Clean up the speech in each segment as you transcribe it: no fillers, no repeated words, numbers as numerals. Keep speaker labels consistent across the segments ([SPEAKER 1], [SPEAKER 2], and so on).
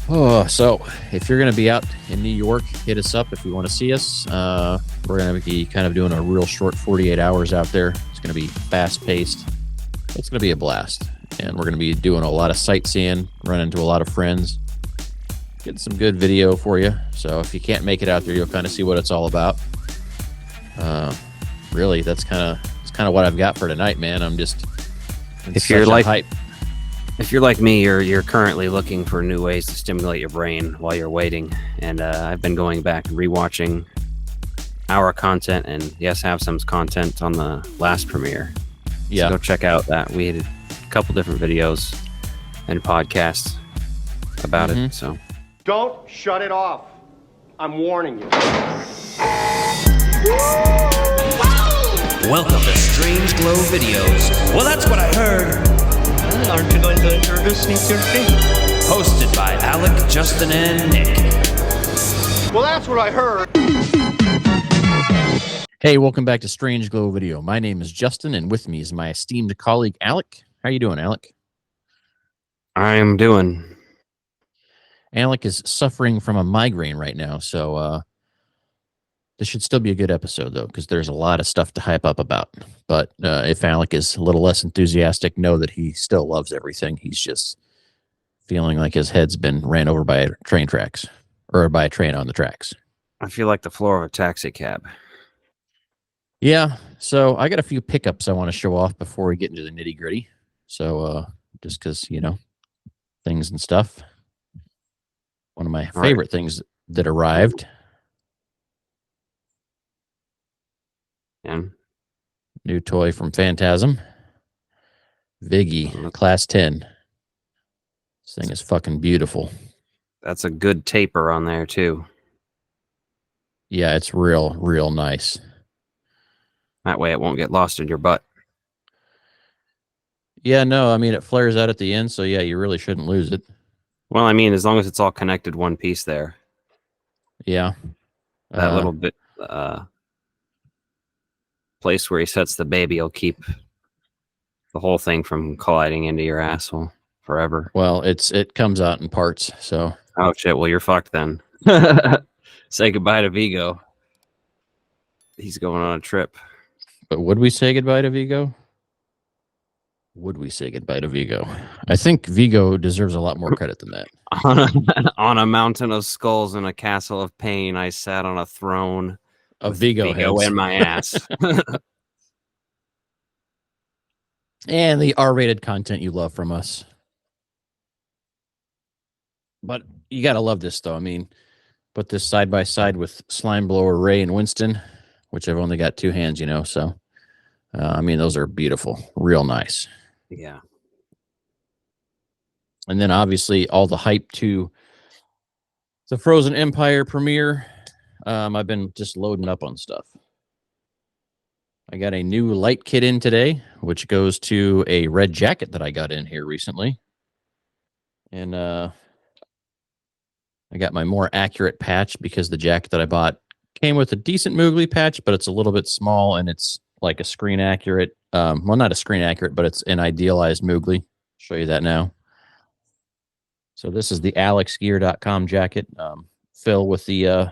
[SPEAKER 1] Oh, so if you're going to be out in New York, hit us up if you want to see us. We're going to be kind of doing a real short 48 hours out there. It's going to be fast paced. It's going to be a blast. And we're going to be doing a lot of sightseeing, running into a lot of friends, getting some good video for you. So if you can't make it out there, you'll kind of see what it's all about. Really, that's kind of what I've got for tonight, man. I'm just
[SPEAKER 2] if you're like
[SPEAKER 1] hype.
[SPEAKER 2] If you're like me, you're currently looking for new ways to stimulate your brain while you're waiting. And I've been going back and rewatching our content, and yes, have some content on the last premiere.
[SPEAKER 1] Yeah,
[SPEAKER 2] so go check out that. We had a couple different videos and podcasts about it. So
[SPEAKER 3] don't shut it off. I'm warning you.
[SPEAKER 4] Welcome to Strange Glow Videos. Well, that's what I heard.
[SPEAKER 5] Aren't you going to introduce me to your team?
[SPEAKER 4] Hosted by Alec, Justin, and Nick.
[SPEAKER 3] Well, that's what I heard.
[SPEAKER 1] Hey, welcome back to Strange Glow Video. My name is Justin, and with me is my esteemed colleague, Alec. How you doing, Alec?
[SPEAKER 2] I'm doing.
[SPEAKER 1] Alec is suffering from a migraine right now, so this should still be a good episode, though, because there's a lot of stuff to hype up about. But if Alec is a little less enthusiastic, know that he still loves everything. He's just feeling like his head's been ran over by train tracks, or by a train on the tracks.
[SPEAKER 2] I feel like the floor of a taxi cab.
[SPEAKER 1] Yeah, so I got a few pickups I want to show off before we get into the nitty gritty. So just because, things and stuff. One of my favorite things that arrived.
[SPEAKER 2] And
[SPEAKER 1] new toy from Phantasm. Viggy, Class 10. This thing is fucking beautiful.
[SPEAKER 2] That's a good taper on there, too.
[SPEAKER 1] Yeah, it's real nice.
[SPEAKER 2] That way it won't get lost in your butt.
[SPEAKER 1] Yeah, no, I mean, it flares out at the end, so yeah, you really shouldn't lose it.
[SPEAKER 2] Well, I mean, as long as it's all connected one piece there.
[SPEAKER 1] Yeah.
[SPEAKER 2] That little bit place where he sets the baby will keep the whole thing from colliding into your asshole forever.
[SPEAKER 1] Well, it comes out in parts, so.
[SPEAKER 2] Oh, shit. Well, you're fucked then. Say goodbye to Vigo. He's going on a trip.
[SPEAKER 1] But would we say goodbye to Vigo? Would we say goodbye to Vigo? I think Vigo deserves a lot more credit than that.
[SPEAKER 2] On a mountain of skulls in a castle of pain, I sat on a throne
[SPEAKER 1] of Vigo heads
[SPEAKER 2] in my ass.
[SPEAKER 1] And the R-rated content you love from us. But you got to love this, though. I mean, put this side by side with Slime Blower Ray and Winston, which I've only got two hands, so I mean, those are beautiful, real nice.
[SPEAKER 2] Yeah.
[SPEAKER 1] And then obviously all the hype to the Frozen Empire premiere. I've been just loading up on stuff. I got a new light kit in today, which goes to a red jacket that I got in here recently. And I got my more accurate patch because the jacket that I bought came with a decent Moogly patch, but it's a little bit small and it's like a screen accurate. Well, not a screen accurate, but it's an idealized Moogly. Show you that now. So this is the alexgear.com jacket. Phil with the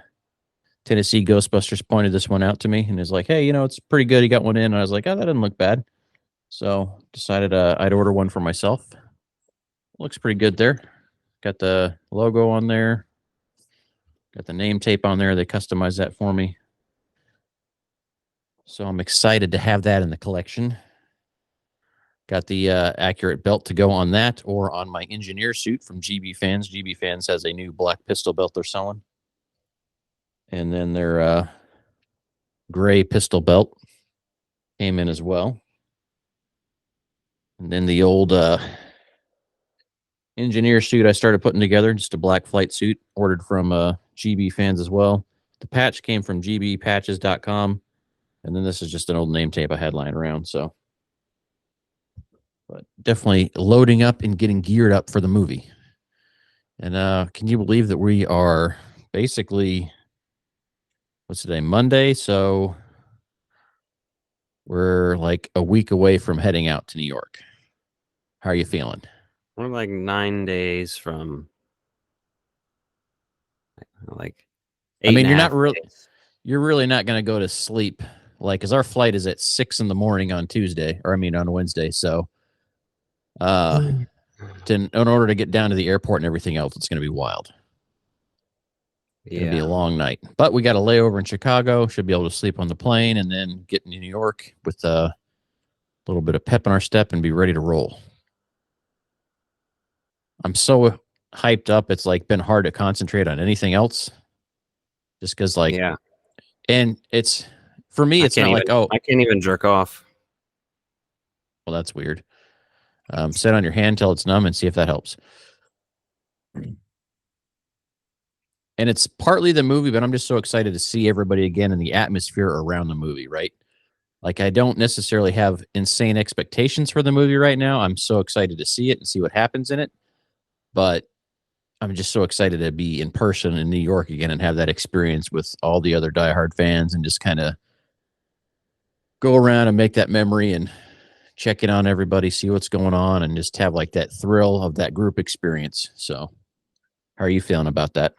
[SPEAKER 1] Tennessee Ghostbusters pointed this one out to me and is like, hey, it's pretty good. He got one in. And I was like, oh, that didn't look bad. So decided I'd order one for myself. Looks pretty good there. Got the logo on there. Got the name tape on there. They customized that for me. So I'm excited to have that in the collection. Got the accurate belt to go on that or on my engineer suit from GB Fans. GB Fans has a new black pistol belt they're selling. And then their gray pistol belt came in as well. And then the old engineer suit I started putting together, just a black flight suit, ordered from GB Fans as well. The patch came from gbpatches.com. And then this is just an old name tape I had lying around. So, but definitely loading up and getting geared up for the movie. And can you believe that we are basically, what's today, Monday? So we're like a week away from heading out to New York. How are you feeling?
[SPEAKER 2] We're like 9 days from Like
[SPEAKER 1] I
[SPEAKER 2] eight
[SPEAKER 1] mean,
[SPEAKER 2] and a
[SPEAKER 1] you're
[SPEAKER 2] half
[SPEAKER 1] not really,
[SPEAKER 2] days.
[SPEAKER 1] you're really not going to go to sleep, like, because our flight is at 6 in the morning on Tuesday, or I mean on Wednesday. So, in order to get down to the airport and everything else, it's going to be wild. Going to be a
[SPEAKER 2] Yeah.
[SPEAKER 1] long night, but we got a layover in Chicago. Should be able to sleep on the plane and then get into New York with a little bit of pep in our step and be ready to roll. I'm so hyped up. It's like been hard to concentrate on anything else, just because like,
[SPEAKER 2] Yeah.
[SPEAKER 1] and it's for me, it's not like, oh,
[SPEAKER 2] I can't even jerk off.
[SPEAKER 1] well, that's weird. Sit on your hand till it's numb and see if that helps. And it's partly the movie, but I'm just so excited to see everybody again in the atmosphere around the movie, right? Like, I don't necessarily have insane expectations for the movie right now. I'm so excited to see it and see what happens in it. But I'm just so excited to be in person in New York again and have that experience with all the other diehard fans and just kind of go around and make that memory and check in on everybody, see what's going on, and just have like that thrill of that group experience. So, how are you feeling about that?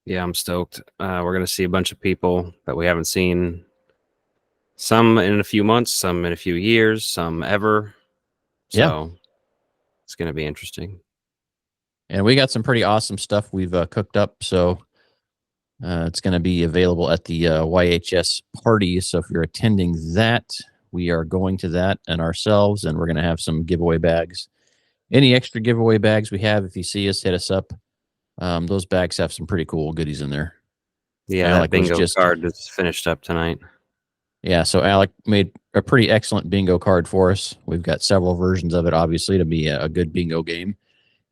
[SPEAKER 2] Yeah, I'm stoked. We're gonna see a bunch of people that we haven't seen. Some in a few months, some in a few years, some ever.
[SPEAKER 1] Yeah.
[SPEAKER 2] So it's gonna be interesting.
[SPEAKER 1] And we got some pretty awesome stuff we've cooked up. So it's going to be available at the YHS party. So if you're attending that, we are going to that and ourselves, and we're going to have some giveaway bags. Any extra giveaway bags we have, if you see us, hit us up. Those bags have some pretty cool goodies in there.
[SPEAKER 2] Yeah,
[SPEAKER 1] Alec
[SPEAKER 2] that
[SPEAKER 1] was
[SPEAKER 2] bingo card is finished up tonight.
[SPEAKER 1] Yeah, so Alec made a pretty excellent bingo card for us. We've got several versions of it, obviously, to be a good bingo game,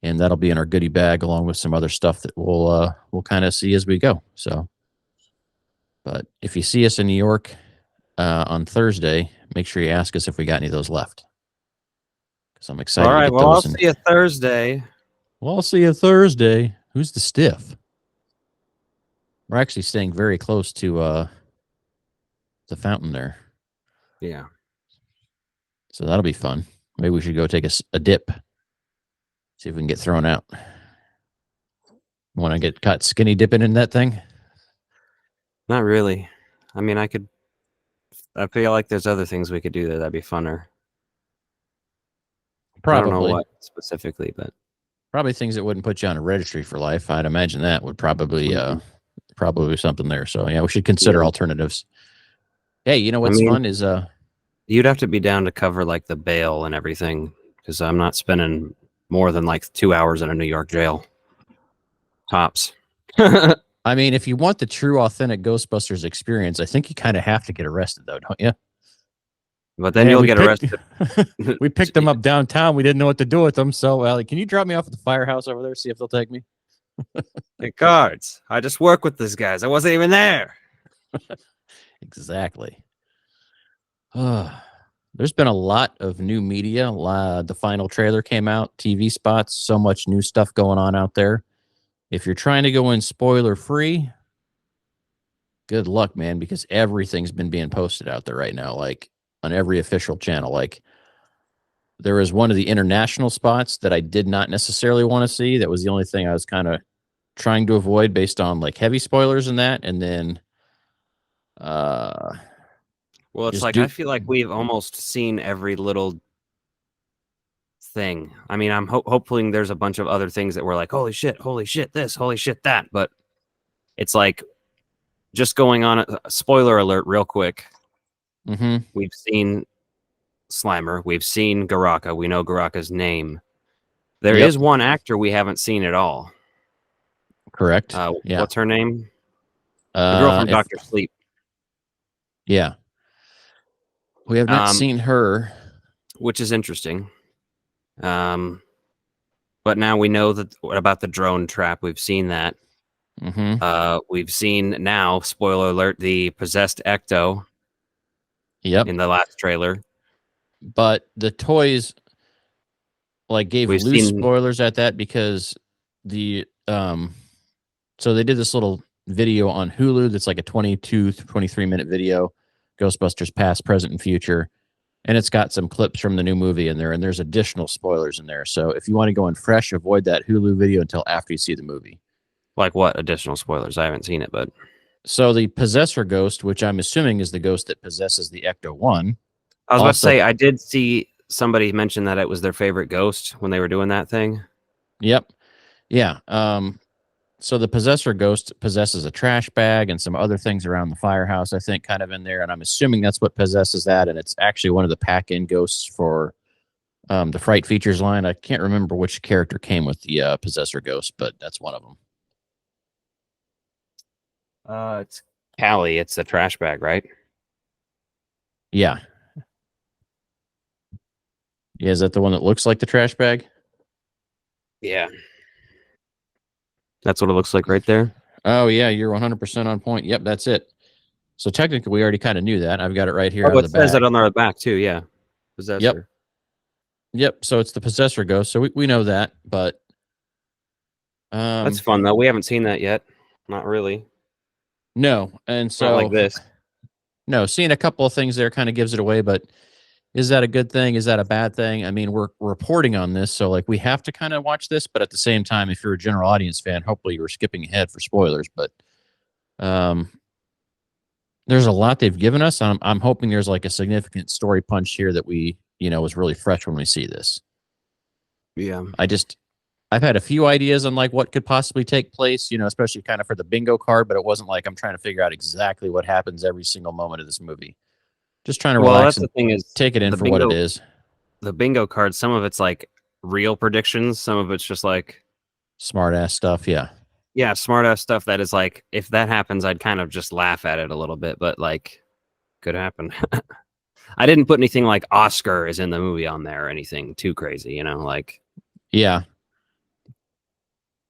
[SPEAKER 1] and that'll be in our goodie bag along with some other stuff that we'll kind of see as we go. So, but if you see us in New York on Thursday, make sure you ask us if we got any of those left, because I'm excited
[SPEAKER 2] All
[SPEAKER 1] to
[SPEAKER 2] right,
[SPEAKER 1] get
[SPEAKER 2] well, I'll
[SPEAKER 1] those.
[SPEAKER 2] see you Thursday.
[SPEAKER 1] Well, I'll see you Thursday. Who's the stiff? We're actually staying very close to the fountain there.
[SPEAKER 2] Yeah.
[SPEAKER 1] So that'll be fun. Maybe we should go take a dip. See if we can get thrown out. Want to get caught skinny dipping in that thing?
[SPEAKER 2] Not really. I mean, I feel like there's other things we could do that'd be funner.
[SPEAKER 1] Probably.
[SPEAKER 2] I don't know what specifically, but
[SPEAKER 1] probably things that wouldn't put you on a registry for life. I'd imagine that would probably probably something there. So yeah, we should consider alternatives. Hey, you know what's fun is
[SPEAKER 2] you'd have to be down to cover like the bail and everything, because I'm not spending more than like 2 hours in a New York jail. Tops.
[SPEAKER 1] I mean, if you want the true, authentic Ghostbusters experience, I think you kind of have to get arrested, though, don't you?
[SPEAKER 2] But then you'll get arrested.
[SPEAKER 1] We picked them up downtown. We didn't know what to do with them. So, Allie, can you drop me off at the firehouse over there? See if they'll take me.
[SPEAKER 2] Hey, guards. I just work with these guys. I wasn't even there.
[SPEAKER 1] Exactly. There's been a lot of new media. The final trailer came out, TV spots, so much new stuff going on out there. If you're trying to go in spoiler free, good luck, man, because everything's been being posted out there right now, like on every official channel. Like, there was one of the international spots that I did not necessarily want to see. That was the only thing I was kind of trying to avoid based on like heavy spoilers and that. And then,
[SPEAKER 2] well, it's like I feel like we've almost seen every little thing. I mean, I'm hoping there's a bunch of other things that we're like, holy shit, this, holy shit, that. But it's like just going on a spoiler alert real quick.
[SPEAKER 1] Mm-hmm.
[SPEAKER 2] We've seen Slimer. We've seen Garaka. We know Garaka's name. There is one actor we haven't seen at all.
[SPEAKER 1] Correct. Yeah.
[SPEAKER 2] What's her name? The girl from Dr. Sleep.
[SPEAKER 1] Yeah. We have not seen her.
[SPEAKER 2] Which is interesting. But now we know that about the drone trap. We've seen that.
[SPEAKER 1] Mm-hmm.
[SPEAKER 2] We've seen now, spoiler alert, the possessed Ecto.
[SPEAKER 1] Yep.
[SPEAKER 2] In the last trailer.
[SPEAKER 1] But the toys like gave loose spoilers at that, because the so they did this little video on Hulu that's like a 23-minute video, Ghostbusters past, present, and future. And it's got some clips from the new movie in there, and there's additional spoilers in there. So if you want to go in fresh, avoid that Hulu video until after you see the movie.
[SPEAKER 2] Like what additional spoilers? I haven't seen it, but
[SPEAKER 1] So the possessor ghost, which I'm assuming is the ghost that possesses the Ecto-1.
[SPEAKER 2] I was about to
[SPEAKER 1] Also-
[SPEAKER 2] say I did see somebody mention that it was their favorite ghost when they were doing that thing.
[SPEAKER 1] Yep. Yeah. So the possessor ghost possesses a trash bag and some other things around the firehouse, I think, kind of in there. And I'm assuming that's what possesses that. And it's actually one of the pack-in ghosts for the Fright Features line. I can't remember which character came with the possessor ghost, but that's one of them.
[SPEAKER 2] It's Callie. It's the trash bag, right?
[SPEAKER 1] Yeah. Yeah, is that the one that looks like the trash bag?
[SPEAKER 2] Yeah. That's what it looks like right there.
[SPEAKER 1] Oh, yeah, you're 100% on point. Yep, that's it. So technically, we already kind of knew that. I've got it right here
[SPEAKER 2] Oh,
[SPEAKER 1] out
[SPEAKER 2] it
[SPEAKER 1] of the
[SPEAKER 2] says
[SPEAKER 1] back.
[SPEAKER 2] it on the back too. Yeah. Possessor.
[SPEAKER 1] Yep, so it's the possessor ghost. So we know that, but
[SPEAKER 2] That's fun though. We haven't seen that yet. Not really.
[SPEAKER 1] no. And so
[SPEAKER 2] Not like this.
[SPEAKER 1] no, seeing a couple of things there kind of gives it away, but is that a good thing? Is that a bad thing? I mean, we're reporting on this, so like we have to kind of watch this, but at the same time, if you're a general audience fan, hopefully you're skipping ahead for spoilers. But there's a lot they've given us. I'm hoping there's like a significant story punch here that we, was really fresh when we see this.
[SPEAKER 2] Yeah.
[SPEAKER 1] I've had a few ideas on like what could possibly take place, especially kind of for the bingo card, but it wasn't like I'm trying to figure out exactly what happens every single moment of this movie. Just trying to
[SPEAKER 2] Well,
[SPEAKER 1] relax
[SPEAKER 2] that's the
[SPEAKER 1] and
[SPEAKER 2] thing is
[SPEAKER 1] take it in
[SPEAKER 2] the
[SPEAKER 1] for what it
[SPEAKER 2] bingo-
[SPEAKER 1] is.
[SPEAKER 2] the bingo card. Some of it's like real predictions. Some of it's just like
[SPEAKER 1] Smart ass stuff. Yeah.
[SPEAKER 2] yeah, smart ass stuff that is like if that happens, I'd kind of just laugh at it a little bit, but like could happen. I didn't put anything like Oscar is in the movie on there or anything too crazy, like
[SPEAKER 1] Yeah.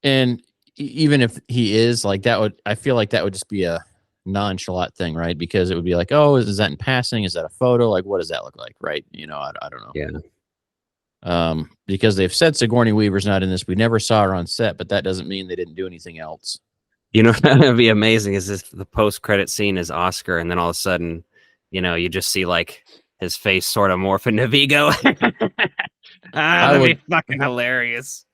[SPEAKER 1] And even if he is like I feel like that would just be a nonchalant thing, right? Because it would be like, oh, is that in passing? Is that a photo? Like, what does that look like? Right. I don't know.
[SPEAKER 2] yeah.
[SPEAKER 1] Because they've said Sigourney Weaver's not in this. We never saw her on set, but that doesn't mean they didn't do anything else.
[SPEAKER 2] That'd be amazing is if the post-credit scene is Oscar and then all of a sudden, you just see like his face sort of morph into Vigo. That'd be fucking hilarious.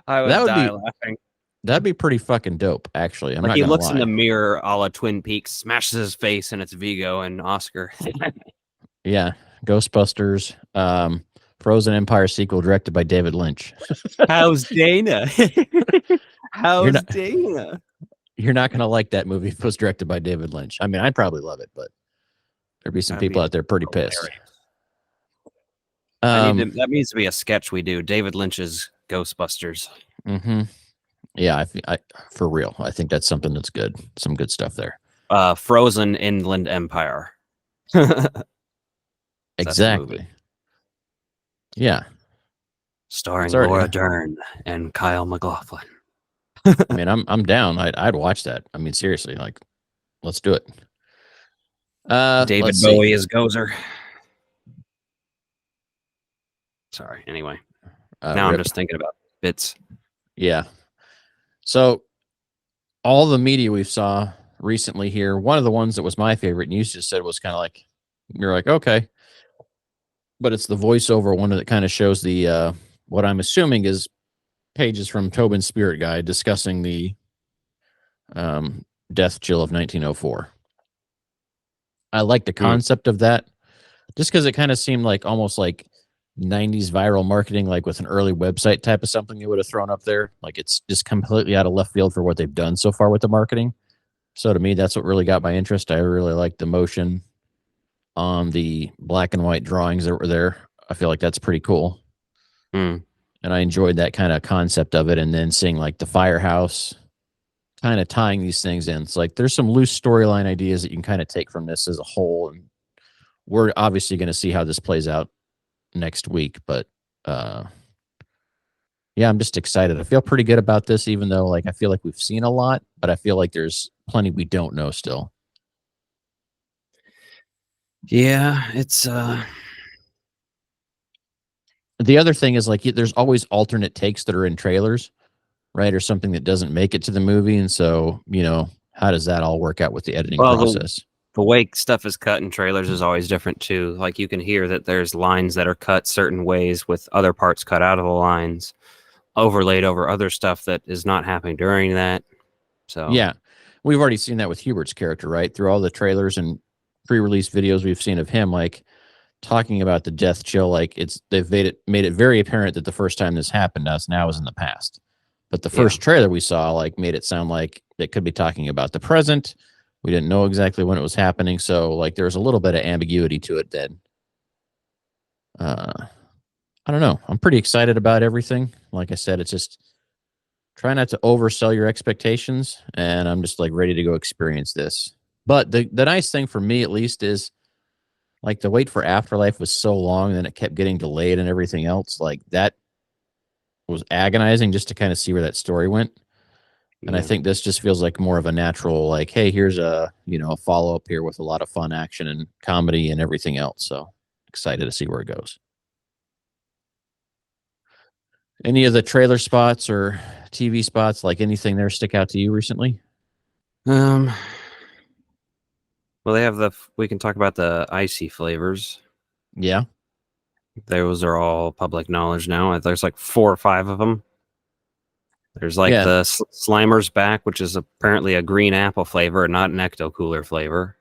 [SPEAKER 2] I would die laughing.
[SPEAKER 1] That'd be pretty fucking dope, actually. I'm
[SPEAKER 2] like
[SPEAKER 1] not
[SPEAKER 2] he
[SPEAKER 1] gonna
[SPEAKER 2] looks
[SPEAKER 1] lie.
[SPEAKER 2] in the mirror a la Twin Peaks, smashes his face, and it's Vigo and Oscar.
[SPEAKER 1] Yeah. Ghostbusters, Frozen Empire sequel directed by David Lynch.
[SPEAKER 2] How's Dana?
[SPEAKER 1] How's
[SPEAKER 2] Dana?
[SPEAKER 1] You're not going to like that movie if it was directed by David Lynch. I mean, I'd probably love it, but there'd be some people out there pretty pissed.
[SPEAKER 2] That needs to be a sketch we do. David Lynch's Ghostbusters.
[SPEAKER 1] Mm-hmm. Yeah, I for real. I think that's something that's good. Some good stuff there.
[SPEAKER 2] Frozen Inland Empire.
[SPEAKER 1] Exactly. Yeah.
[SPEAKER 2] Starring Laura Dern and Kyle MacLachlan.
[SPEAKER 1] I mean, I'm down. I'd watch that. I mean, seriously, like, let's do it.
[SPEAKER 2] David Bowie is Gozer. Sorry. Anyway, now I'm just thinking about bits.
[SPEAKER 1] Yeah. So, all the media we saw recently here, one of the ones that was my favorite, and you just said was kind of like, you're like, okay, but it's the voiceover one that kind of shows the what I'm assuming is pages from Tobin's Spirit Guide discussing the death chill of 1904. I like the concept of that just because it kind of seemed like almost like 90s viral marketing, like with an early website type of something they would have thrown up there. Like it's just completely out of left field for what they've done so far with the marketing. So to me, that's what really got my interest. I really like the motion on the black and white drawings that were there. I feel like that's pretty cool. And I enjoyed that kind of concept of it. And then seeing like the firehouse kind of tying these things in. It's like there's some loose storyline ideas that you can kind of take from this as a whole. And we're obviously going to see how this plays out next week. But yeah, I'm just excited. I feel pretty good about this, even though like I feel like we've seen a lot, but I feel like there's plenty we don't know still.
[SPEAKER 2] Yeah, it's
[SPEAKER 1] the other thing is like there's always alternate takes that are in trailers, right? Or something that doesn't make it to the movie. And so, how does that all work out with the editing process?
[SPEAKER 2] The way stuff is cut in trailers is always different too. Like you can hear that there's lines that are cut certain ways with other parts cut out of the lines, overlaid over other stuff that is not happening during that. So
[SPEAKER 1] Yeah, we've already seen that with Hubert's character, right? Through all the trailers and pre-release videos we've seen of him, like talking about the death chill, like they've made it very apparent that the first time this happened to us now is in the past. But the first trailer we saw, like, made it sound like it could be talking about the present. We didn't know exactly when it was happening, so like there's a little bit of ambiguity to it. Then, I don't know. I'm pretty excited about everything. Like I said, it's just try not to oversell your expectations, and I'm just like ready to go experience this. But the nice thing for me, at least, is like the wait for Afterlife was so long, and then it kept getting delayed and everything else. Like that was agonizing just to kind of see where that story went. And I think this just feels like more of a natural, like, hey, here's a a follow up here with a lot of fun action and comedy and everything else. So excited to see where it goes. Any of the trailer spots or TV spots, like anything there, stick out to you recently?
[SPEAKER 2] well, they have we can talk about the Icee flavors.
[SPEAKER 1] Yeah.
[SPEAKER 2] Those are all public knowledge now. There's like 4 or 5 of them. There's like
[SPEAKER 1] Yeah.
[SPEAKER 2] the Slimer's back, which is apparently a green apple flavor, not an Ecto Cooler flavor.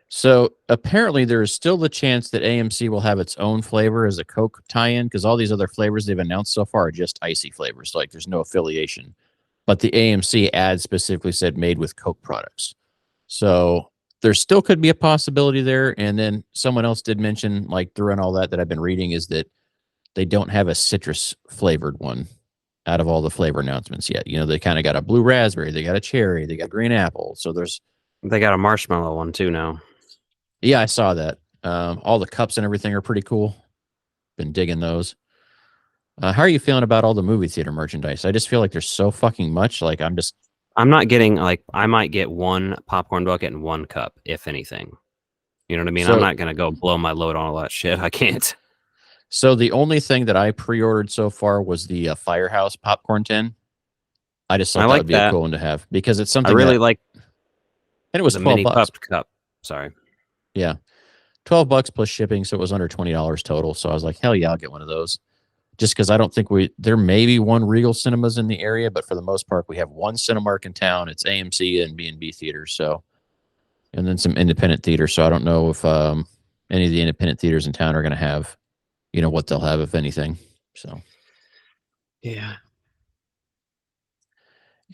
[SPEAKER 1] So apparently there is still the chance that AMC will have its own flavor as a Coke tie-in, because all these other flavors they've announced so far are just Icee flavors. Like there's no affiliation. But the AMC ad specifically said made with Coke products. So there still could be a possibility there. And then someone else did mention, like through and all that I've been reading, is that they don't have a citrus flavored one out of all the flavor announcements yet. They kind of got a blue raspberry, they got a cherry, they got green apple. So
[SPEAKER 2] They got a marshmallow one too now.
[SPEAKER 1] yeah, I saw that. All the cups and everything are pretty cool. Been digging those. How are you feeling about all the movie theater merchandise? I just feel like there's so fucking much. Like
[SPEAKER 2] I'm not getting I might get 1 popcorn bucket and 1 cup, if anything. You know what I mean?
[SPEAKER 1] So,
[SPEAKER 2] I'm not gonna go blow my load on all that shit. I can't.
[SPEAKER 1] So the only thing that I pre-ordered so far was the Firehouse popcorn tin. I just thought that
[SPEAKER 2] like
[SPEAKER 1] would be a cool one to have because it's something
[SPEAKER 2] I really like.
[SPEAKER 1] And it was
[SPEAKER 2] the
[SPEAKER 1] 12
[SPEAKER 2] mini
[SPEAKER 1] bucks.
[SPEAKER 2] puffed cup. Sorry.
[SPEAKER 1] Yeah. $12 plus shipping, so it was under $20 total. So I was like, hell yeah, I'll get one of those. Just because I don't think there may be one Regal Cinemas in the area, but for the most part, we have one Cinemark in town. It's AMC and B&B theaters. So, and then some independent theaters. So I don't know if any of the independent theaters in town are going to have, what they'll have, if anything. So,
[SPEAKER 2] yeah.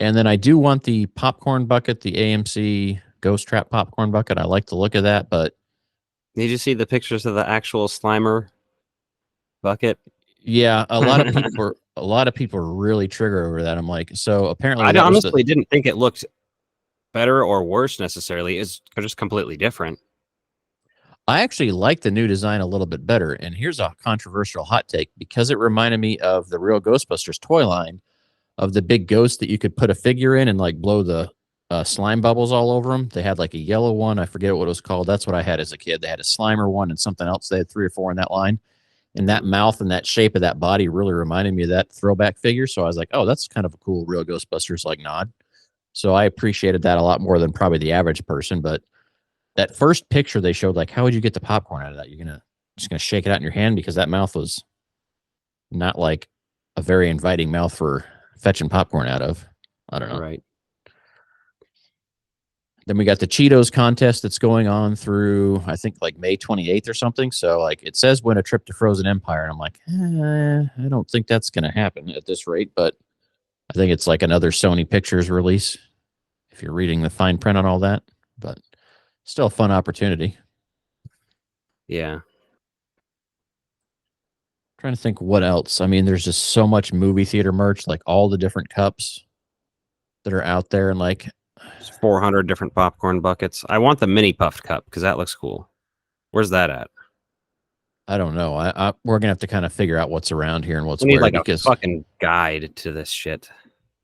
[SPEAKER 1] And then I do want the popcorn bucket, the AMC Ghost Trap popcorn bucket. I like the look of that, but
[SPEAKER 2] Did you see the pictures of the actual Slimer bucket?
[SPEAKER 1] yeah, a lot of people are really triggered over that. I'm like, so apparently
[SPEAKER 2] I
[SPEAKER 1] that was
[SPEAKER 2] honestly didn't think it looked better or worse necessarily. It's just completely different.
[SPEAKER 1] I actually like the new design a little bit better. And here's a controversial hot take, because it reminded me of the real Ghostbusters toy line of the big ghost that you could put a figure in and like blow the slime bubbles all over them. They had like a yellow one. I forget what it was called. That's what I had as a kid. They had a Slimer one and something else. They had 3 or 4 in that line. And that mouth and that shape of that body really reminded me of that throwback figure. So I was like, oh, that's kind of a cool real Ghostbusters like nod. So I appreciated that a lot more than probably the average person. But that first picture they showed, like, how would you get the popcorn out of that? You're just gonna shake it out in your hand, because that mouth was not like a very inviting mouth for fetching popcorn out of. I don't know.
[SPEAKER 2] Right.
[SPEAKER 1] Then we got the Cheetos contest that's going on through, I think, like May 28th or something. So like it says win a trip to Frozen Empire. And I'm like, I don't think that's going to happen at this rate. But I think it's like another Sony Pictures release, if you're reading the fine print on all that. But still a fun opportunity.
[SPEAKER 2] Yeah.
[SPEAKER 1] Trying to think what else. I mean, there's just so much movie theater merch, like all the different cups that are out there. And like,
[SPEAKER 2] There's 400 different popcorn buckets. I want the mini puffed cup because that looks cool. Where's that at?
[SPEAKER 1] I don't know. We're gonna have to kind of figure out what's around here and what's
[SPEAKER 2] We need
[SPEAKER 1] where,
[SPEAKER 2] like
[SPEAKER 1] because
[SPEAKER 2] a fucking guide to this shit.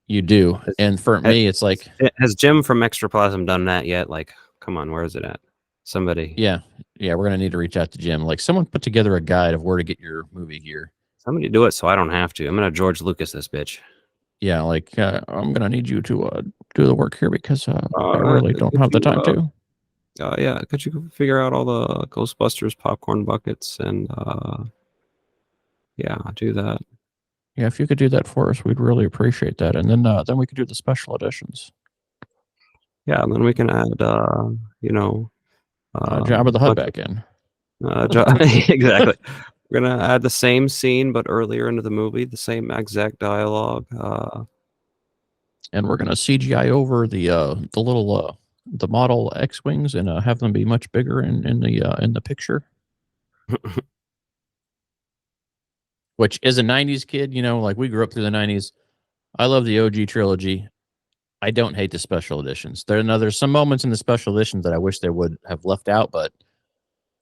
[SPEAKER 1] you do. And for me, it's like,
[SPEAKER 2] Has Jim from Extraplasm done that yet? Like, come on, where is it at? Somebody.
[SPEAKER 1] yeah, we're gonna need to reach out to Jim. Like, someone put together a guide of where to get your movie gear.
[SPEAKER 2] Somebody do it so I don't have to. I'm gonna George Lucas this bitch.
[SPEAKER 1] Yeah, like I'm gonna need you to do the work here, because I really don't have the time to.
[SPEAKER 2] Yeah, could you figure out all the Ghostbusters popcorn buckets and yeah, do that.
[SPEAKER 1] Yeah, if you could do that for us, we'd really appreciate that. And then we could do the special editions.
[SPEAKER 2] Yeah, and then we can add,
[SPEAKER 1] Jabba the Hutt
[SPEAKER 2] bunch
[SPEAKER 1] back in.
[SPEAKER 2] exactly. We're gonna add the same scene, but earlier into the movie, the same exact dialogue.
[SPEAKER 1] And we're gonna CGI over the little the model X-wings and have them be much bigger in the picture. Which is a '90s kid, like we grew up through the '90s. I love the OG trilogy. I don't hate the special editions. There's some moments in the special editions that I wish they would have left out, but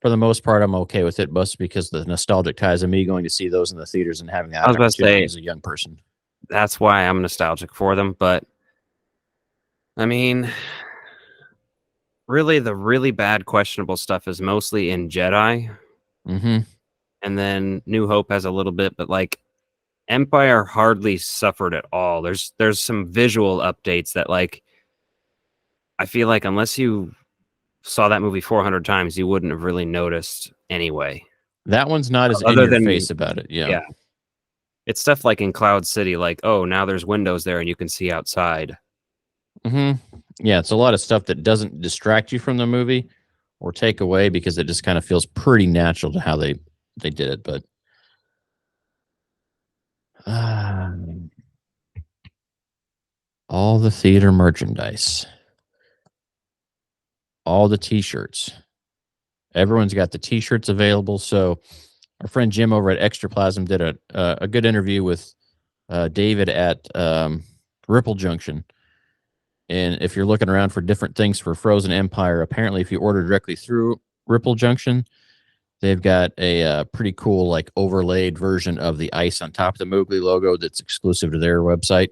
[SPEAKER 1] for the most part, I'm okay with it. Mostly because the nostalgic ties of me going to see those in the theaters and having that
[SPEAKER 2] I was about to
[SPEAKER 1] opportunity
[SPEAKER 2] say
[SPEAKER 1] as a young person.
[SPEAKER 2] that's why I'm nostalgic for them, but I mean, really, the really bad, questionable stuff is mostly in Jedi,
[SPEAKER 1] Mm-hmm.
[SPEAKER 2] and then New Hope has a little bit, but like Empire hardly suffered at all. There's some visual updates that like I feel like unless you saw that movie 400 times, you wouldn't have really noticed anyway.
[SPEAKER 1] That one's not as in
[SPEAKER 2] Other
[SPEAKER 1] your
[SPEAKER 2] than
[SPEAKER 1] face about it. Yeah.
[SPEAKER 2] yeah, it's stuff like in Cloud City, like oh now there's windows there and you can see outside.
[SPEAKER 1] Mm-hmm. Yeah, it's a lot of stuff that doesn't distract you from the movie or take away because it just kind of feels pretty natural to how they did it. But all the theater merchandise, all the T-shirts. Everyone's got the T-shirts available. So our friend Jim over at Extraplasm did a good interview with David at Ripple Junction. And if you're looking around for different things for Frozen Empire, apparently if you order directly through Ripple Junction, they've got a pretty cool like overlaid version of the ice on top of the Mowgli logo that's exclusive to their website.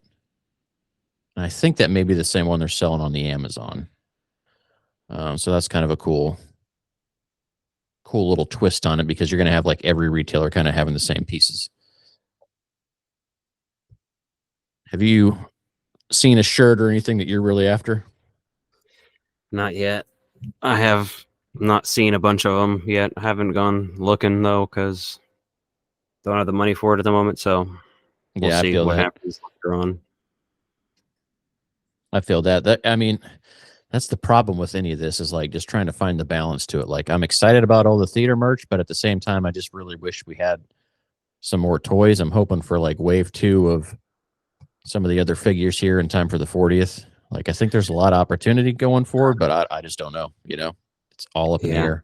[SPEAKER 1] And I think that may be the same one they're selling on the Amazon. So that's kind of a cool little twist on it because you're going to have like every retailer kind of having the same pieces. Have you seen a shirt or anything that you're really after?
[SPEAKER 2] Not yet. I have not seen a bunch of them yet. I haven't gone looking though because don't have the money for it at the moment. So we'll
[SPEAKER 1] Yeah, I
[SPEAKER 2] see
[SPEAKER 1] feel
[SPEAKER 2] what
[SPEAKER 1] that.
[SPEAKER 2] happens later on.
[SPEAKER 1] I feel that. I mean, that's the problem with any of this is like just trying to find the balance to it. Like I'm excited about all the theater merch, but at the same time, I just really wish we had some more toys. I'm hoping for like wave 2 of some of the other figures here in time for the 40th. Like I think there's a lot of opportunity going forward, but I just don't know. It's all up in the
[SPEAKER 2] Yeah.
[SPEAKER 1] air.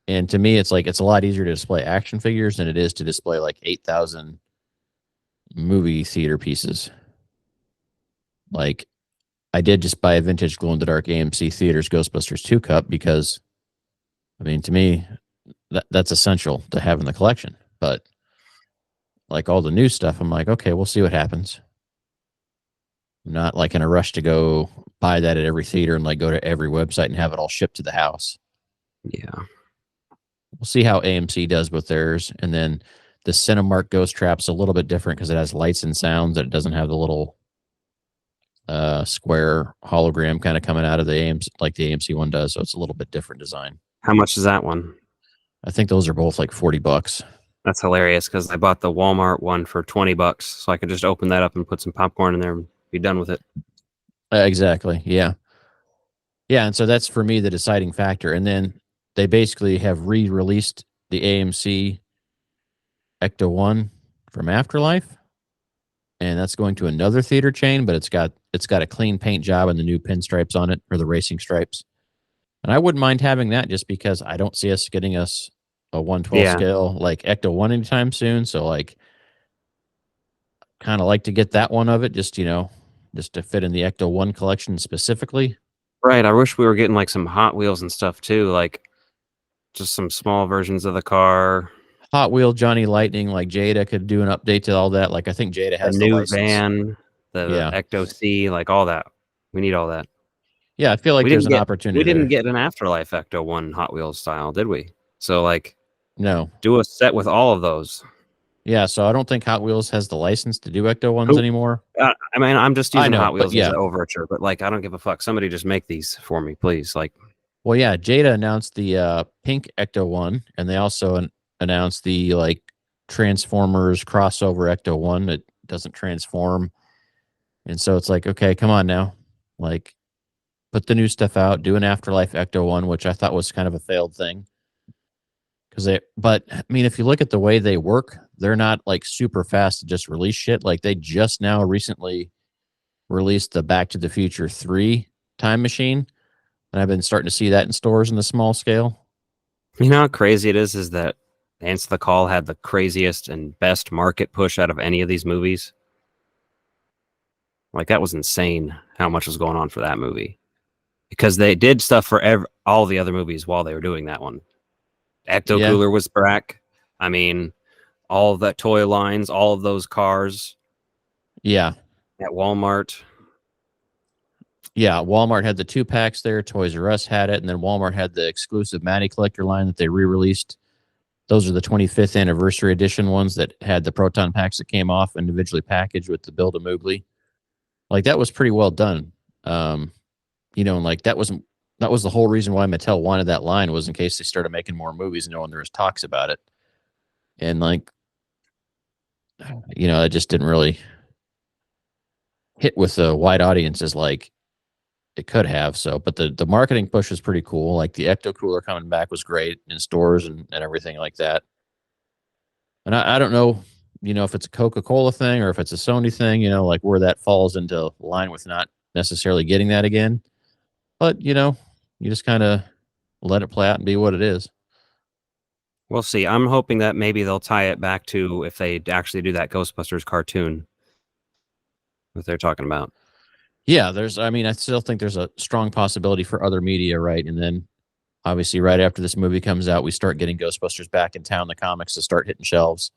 [SPEAKER 1] And to me, it's like it's a lot easier to display action figures than it is to display like 8,000 movie theater pieces. Like I did just buy a vintage glow in the dark AMC Theaters Ghostbusters 2 cup because, I mean, to me, that's essential to have in the collection. But like all the new stuff, I'm like, okay, we'll see what happens. I'm not like in a rush to go buy that at every theater and like go to every website and have it all shipped to the house.
[SPEAKER 2] Yeah.
[SPEAKER 1] We'll see how AMC does with theirs. And then the Cinemark Ghost Trap's a little bit different because it has lights and sounds. It doesn't have the little square hologram kind of coming out of the AMC like the AMC one does. So it's a little bit different design.
[SPEAKER 2] How much is that one?
[SPEAKER 1] I think those are both like $40.
[SPEAKER 2] That's hilarious because I bought the Walmart one for $20, so I could just open that up and put some popcorn in there and be done with it.
[SPEAKER 1] Exactly. Yeah. Yeah. And so that's for me the deciding factor. And then they basically have re-released the AMC Ecto 1 from Afterlife. And that's going to another theater chain, but it's got a clean paint job and the new pinstripes on it, or the racing stripes. And I wouldn't mind having that just because I don't see us getting us a 1/12 scale like Ecto 1 anytime soon. So like kind of like to get that one of it just to fit in the Ecto 1 collection specifically.
[SPEAKER 2] Right. I wish we were getting like some Hot Wheels and stuff too, like just some small versions of the car.
[SPEAKER 1] Hot Wheel Johnny Lightning, like Jada could do an update to all that. Like I think Jada has
[SPEAKER 2] The
[SPEAKER 1] the
[SPEAKER 2] new
[SPEAKER 1] license.
[SPEAKER 2] van, the
[SPEAKER 1] Yeah.
[SPEAKER 2] Ecto C, like all that. We need all that.
[SPEAKER 1] Yeah, I feel like there's an opportunity.
[SPEAKER 2] We didn't
[SPEAKER 1] there.
[SPEAKER 2] get an Afterlife Ecto 1 Hot Wheels style, did we? So like
[SPEAKER 1] No.
[SPEAKER 2] do a set with all of those.
[SPEAKER 1] Yeah, so I don't think Hot Wheels has the license to do Ecto 1s anymore.
[SPEAKER 2] I mean, I'm just using Hot Wheels
[SPEAKER 1] yeah.
[SPEAKER 2] as an overture, but like I don't give a fuck. Somebody just make these for me, please. Like
[SPEAKER 1] Well, yeah, Jada announced the pink Ecto 1, and they also announced the like Transformers crossover Ecto 1 that doesn't transform. And so it's like, okay, come on now. Like, put the new stuff out, do an Afterlife Ecto one, which I thought was kind of a failed thing. But I mean, if you look at the way they work, they're not like super fast to just release shit. Like they just now recently released the Back to the Future 3 time machine. And I've been starting to see that in stores in the small scale.
[SPEAKER 2] You know how crazy it is that Answer the Call had the craziest and best market push out of any of these movies. Like that was insane how much was going on for that movie. Because they did stuff for all the other movies while they were doing that one. Ecto
[SPEAKER 1] Yeah.
[SPEAKER 2] Cooler was back. I mean, all of that toy lines, all of those cars
[SPEAKER 1] Yeah.
[SPEAKER 2] at Walmart.
[SPEAKER 1] Yeah. Walmart had the 2-packs there. Toys R Us had it. And then Walmart had the exclusive Matty Collector line that they re-released. Those are the 25th anniversary edition ones that had the proton packs that came off individually packaged with the Build-A-Moogly. Like that was pretty well done. You know, and like that was the whole reason why Mattel wanted that line, was in case they started making more movies, knowing there was talks about it. And like, you know, it just didn't really hit with the wide audiences like it could have. So, but the marketing push was pretty cool. Like the Ecto Cooler coming back was great in stores and everything like that. And I don't know, you know, if it's a Coca-Cola thing or if it's a Sony thing, you know, like where that falls into line with not necessarily getting that again. But, you know, you just kind of let it play out and be what it is.
[SPEAKER 2] We'll see. I'm hoping that maybe they'll tie it back to if they actually do that Ghostbusters cartoon that they're talking about.
[SPEAKER 1] Yeah, I mean, I still think there's a strong possibility for other media, right? And then obviously right after this movie comes out, we start getting Ghostbusters back in town, the comics to start hitting shelves.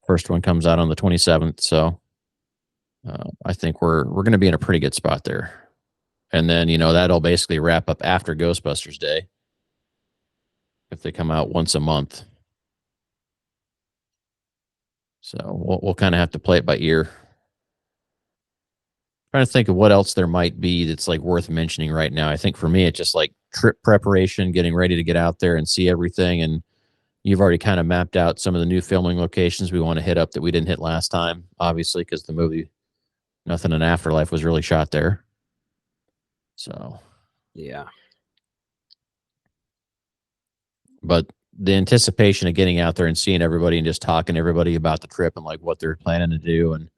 [SPEAKER 1] First one comes out on the 27th. So I think we're going to be in a pretty good spot there. And then, you know, that'll basically wrap up after Ghostbusters Day, if they come out once a month. So we'll kind of have to play it by ear. Trying to think of what else there might be that's like worth mentioning right now. I think for me, it's just like trip preparation, getting ready to get out there and see everything. And you've already kind of mapped out some of the new filming locations we want to hit up that we didn't hit last time, obviously, because the movie Nothing in Afterlife was really shot there. So,
[SPEAKER 2] yeah.
[SPEAKER 1] But the anticipation of getting out there and seeing everybody and just talking to everybody about the trip and like what they're planning to do and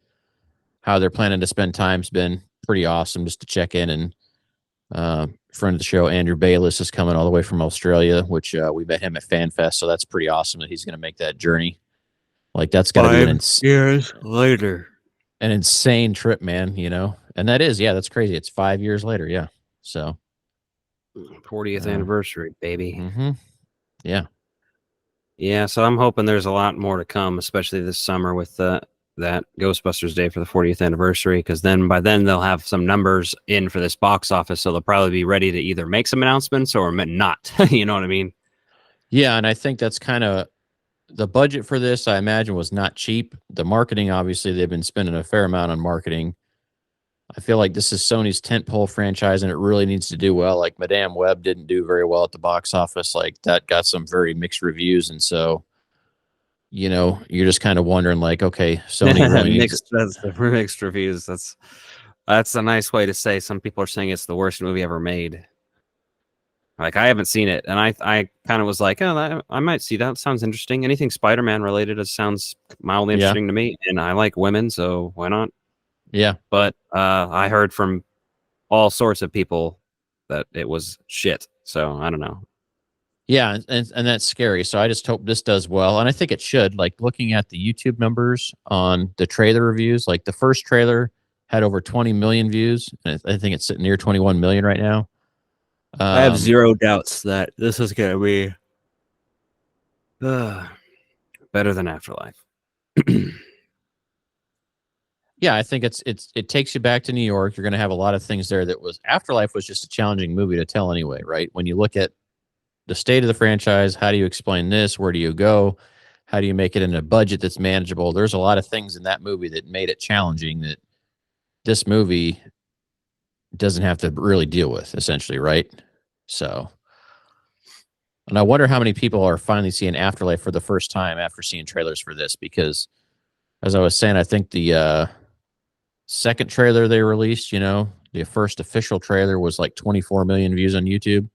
[SPEAKER 1] how they're planning to spend time's been pretty awesome, just to check in. And friend of the show, Andrew Bayless, is coming all the way from Australia, which we met him at FanFest. So that's pretty awesome that he's going to make that journey. Like that's got to be an
[SPEAKER 2] years later.
[SPEAKER 1] An insane trip, man, you know? And that is, yeah, that's crazy. It's 5 years later. Yeah. So
[SPEAKER 2] 40th anniversary, baby.
[SPEAKER 1] Mm-hmm. Yeah.
[SPEAKER 2] Yeah. So I'm hoping there's a lot more to come, especially this summer with that Ghostbusters Day for the 40th anniversary. Cause then by then they'll have some numbers in for this box office. So they'll probably be ready to either make some announcements or not. You know what I mean?
[SPEAKER 1] Yeah. And I think that's kind of the budget for this, I imagine, was not cheap. The marketing, obviously, they've been spending a fair amount on marketing. I feel like this is Sony's tentpole franchise, and it really needs to do well. Like Madame Web didn't do very well at the box office. Like that got some very mixed reviews, and so you know you're just kind of wondering, like, okay, Sony really needs
[SPEAKER 2] mixed reviews. That's a nice way to say. Some people are saying it's the worst movie ever made. Like I haven't seen it, and I kind of was like, oh, I might see that. Sounds interesting. Anything Spider-Man related sounds mildly interesting to me, and I like women, so why not?
[SPEAKER 1] Yeah.
[SPEAKER 2] But I heard from all sorts of people that it was shit. So I don't know.
[SPEAKER 1] Yeah, and that's scary. So I just hope this does well, and I think it should. Like looking at the YouTube numbers on the trailer reviews, like the first trailer had over 20 million views, and I think it's sitting near 21 million right now.
[SPEAKER 2] I have zero doubts that this is going to be better than Afterlife.
[SPEAKER 1] Yeah, I think it takes you back to New York. You're going to have a lot of things there. Afterlife was just a challenging movie to tell anyway, right? When you look at the state of the franchise, how do you explain this? Where do you go? How do you make it in a budget that's manageable? There's a lot of things in that movie that made it challenging that this movie doesn't have to really deal with, essentially, right? So, and I wonder how many people are finally seeing Afterlife for the first time after seeing trailers for this, because as I was saying, I think the second trailer they released, the first official trailer was like 24 million views on YouTube.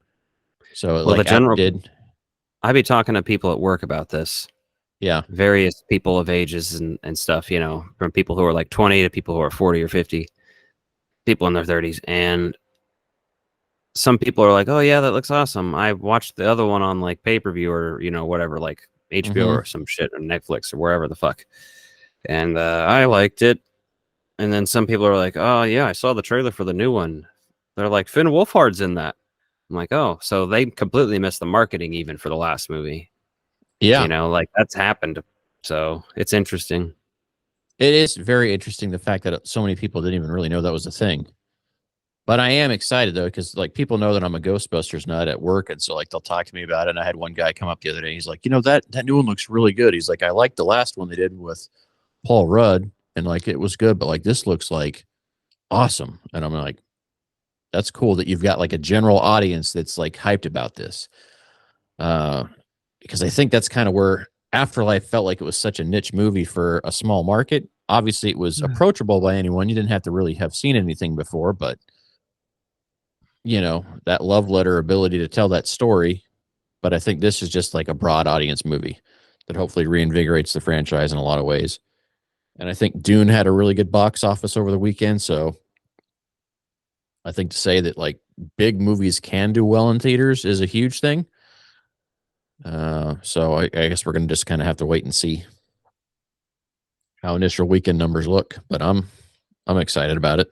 [SPEAKER 1] So
[SPEAKER 2] Well, the
[SPEAKER 1] like
[SPEAKER 2] general,
[SPEAKER 1] did.
[SPEAKER 2] I'd be talking to people at work about this.
[SPEAKER 1] Yeah.
[SPEAKER 2] Various people of ages and stuff, from people who are like 20 to people who are 40 or 50, people in their 30s. And some people are like, oh, yeah, that looks awesome. I watched the other one on like pay-per-view or, whatever, like HBO or some shit or Netflix or wherever the fuck. And I liked it. And then some people are like, oh, yeah, I saw the trailer for the new one. They're like, Finn Wolfhard's in that. I'm like, oh, so they completely missed the marketing even for the last movie.
[SPEAKER 1] Yeah.
[SPEAKER 2] Like that's happened. So it's interesting.
[SPEAKER 1] It is very interesting the fact that so many people didn't even really know that was a thing. But I am excited though, because like people know that I'm a Ghostbusters nut at work, and so like they'll talk to me about it. And I had one guy come up the other day. He's like, that new one looks really good. He's like, I like the last one they did with Paul Rudd, and like it was good, but like this looks like awesome. And I'm like, that's cool that you've got like a general audience that's like hyped about this. Because I think that's kind of where Afterlife felt like it was such a niche movie for a small market. Obviously, it was approachable by anyone. You didn't have to really have seen anything before, but that love letter ability to tell that story. But I think this is just like a broad audience movie that hopefully reinvigorates the franchise in a lot of ways. And I think Dune had a really good box office over the weekend. So I think to say that like big movies can do well in theaters is a huge thing. So I guess we're going to just kind of have to wait and see how initial weekend numbers look. But I'm excited about it.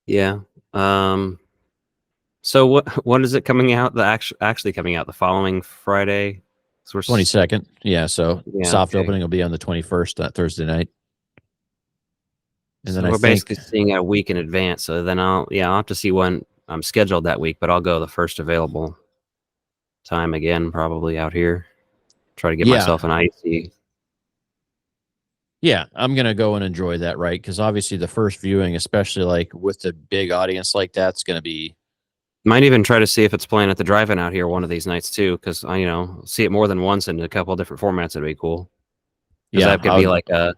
[SPEAKER 2] Yeah. So what is it coming out? The actually coming out the following Friday. So
[SPEAKER 1] 22nd. Yeah. So soft opening will be on the 21st, that Thursday night. And
[SPEAKER 2] so
[SPEAKER 1] then
[SPEAKER 2] we're basically seeing it a week in advance. So then I'll have to see when I'm scheduled that week, but I'll go the first available time again, probably out here. Try to get myself an Icee.
[SPEAKER 1] Yeah, I'm going to go and enjoy that, right? Because obviously the first viewing, especially like with a big audience like that, it's going to be.
[SPEAKER 2] Might even try to see if it's playing at the drive-in out here one of these nights too, because I see it more than once in a couple of different formats. It'd be cool. Because that could be like a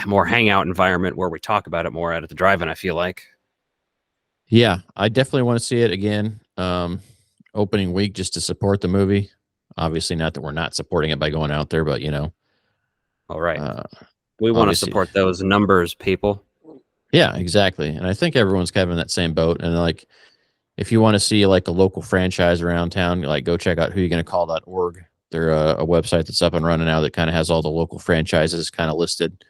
[SPEAKER 2] more hangout environment where we talk about it more out at the drive-in. I feel like.
[SPEAKER 1] Yeah, I definitely want to see it again. Opening week just to support the movie. Obviously, not that we're not supporting it by going out there, but
[SPEAKER 2] all right. We want to support those numbers, people.
[SPEAKER 1] Yeah, exactly. And I think everyone's kind of in that same boat. And like, if you want to see like a local franchise around town, like go check out whoyougonnacall.org. They're a website that's up and running now that kind of has all the local franchises kind of listed.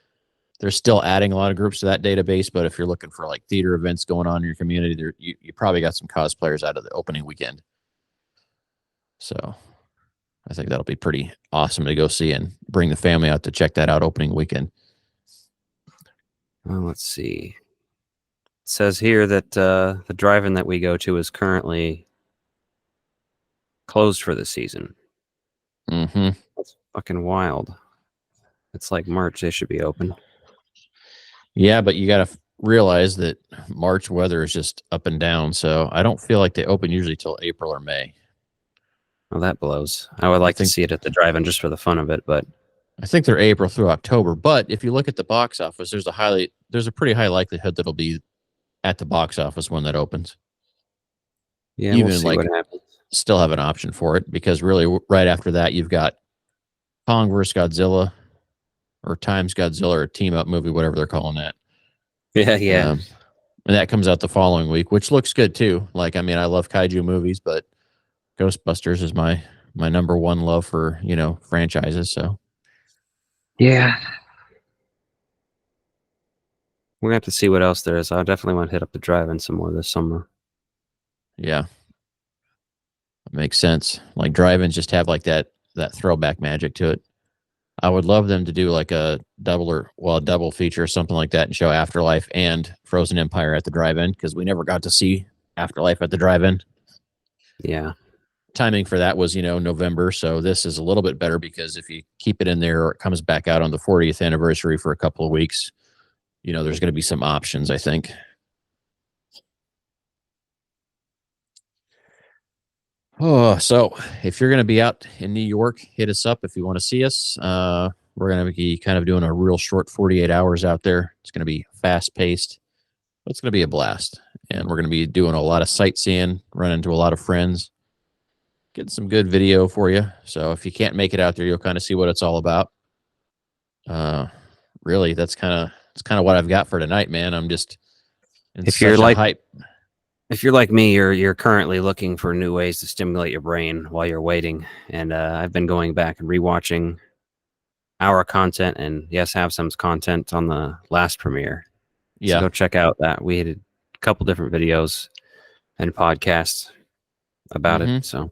[SPEAKER 1] They're still adding a lot of groups to that database, but if you're looking for like theater events going on in your community, you probably got some cosplayers out of the opening weekend. So I think that'll be pretty awesome to go see and bring the family out to check that out opening weekend.
[SPEAKER 2] Well, let's see. It says here that the drive-in that we go to is currently closed for the season.
[SPEAKER 1] Mm-hmm.
[SPEAKER 2] That's fucking wild. It's like March. They should be open.
[SPEAKER 1] Yeah, but you got to realize that March weather is just up and down. So I don't feel like they open usually till April or May.
[SPEAKER 2] Well, that blows. I would like to see it at the drive-in just for the fun of it, but
[SPEAKER 1] I think they're April through October. But if you look at the box office, there's a pretty high likelihood that it'll be at the box office when that opens.
[SPEAKER 2] Yeah,
[SPEAKER 1] even
[SPEAKER 2] we'll see
[SPEAKER 1] like
[SPEAKER 2] what happens.
[SPEAKER 1] Still have an option for it because really right after that you've got Kong vs. Godzilla or Times Godzilla or Team Up movie, whatever they're calling that.
[SPEAKER 2] Yeah.
[SPEAKER 1] And that comes out the following week, which looks good too. Like, I mean, I love kaiju movies, but Ghostbusters is my number one love for, franchises. So
[SPEAKER 2] yeah. We're gonna have to see what else there is. I definitely want to hit up the drive-in some more this summer.
[SPEAKER 1] Yeah. That makes sense. Like drive-ins just have like that throwback magic to it. I would love them to do like a double feature or something like that and show Afterlife and Frozen Empire at the drive-in because we never got to see Afterlife at the drive-in.
[SPEAKER 2] Yeah.
[SPEAKER 1] Timing for that was, November. So this is a little bit better because if you keep it in there or it comes back out on the 40th anniversary for a couple of weeks, there's going to be some options, I think. Oh, so if you're going to be out in New York, hit us up if you want to see us. We're going to be kind of doing a real short 48 hours out there. It's going to be fast paced, but it's going to be a blast. And we're going to be doing a lot of sightseeing, running into a lot of friends, getting some good video for you. So if you can't make it out there, you'll kind of see what it's all about. Really, that's kind of what I've got for tonight, man. I'm just in
[SPEAKER 2] If
[SPEAKER 1] such
[SPEAKER 2] you're
[SPEAKER 1] a
[SPEAKER 2] like
[SPEAKER 1] hype.
[SPEAKER 2] if you're like me, you're currently looking for new ways to stimulate your brain while you're waiting, and I've been going back and rewatching our content, and yes, have some content on the last premiere. So
[SPEAKER 1] Yeah.
[SPEAKER 2] go check out that. We had a couple different videos and podcasts about
[SPEAKER 1] Mhm.
[SPEAKER 2] it. So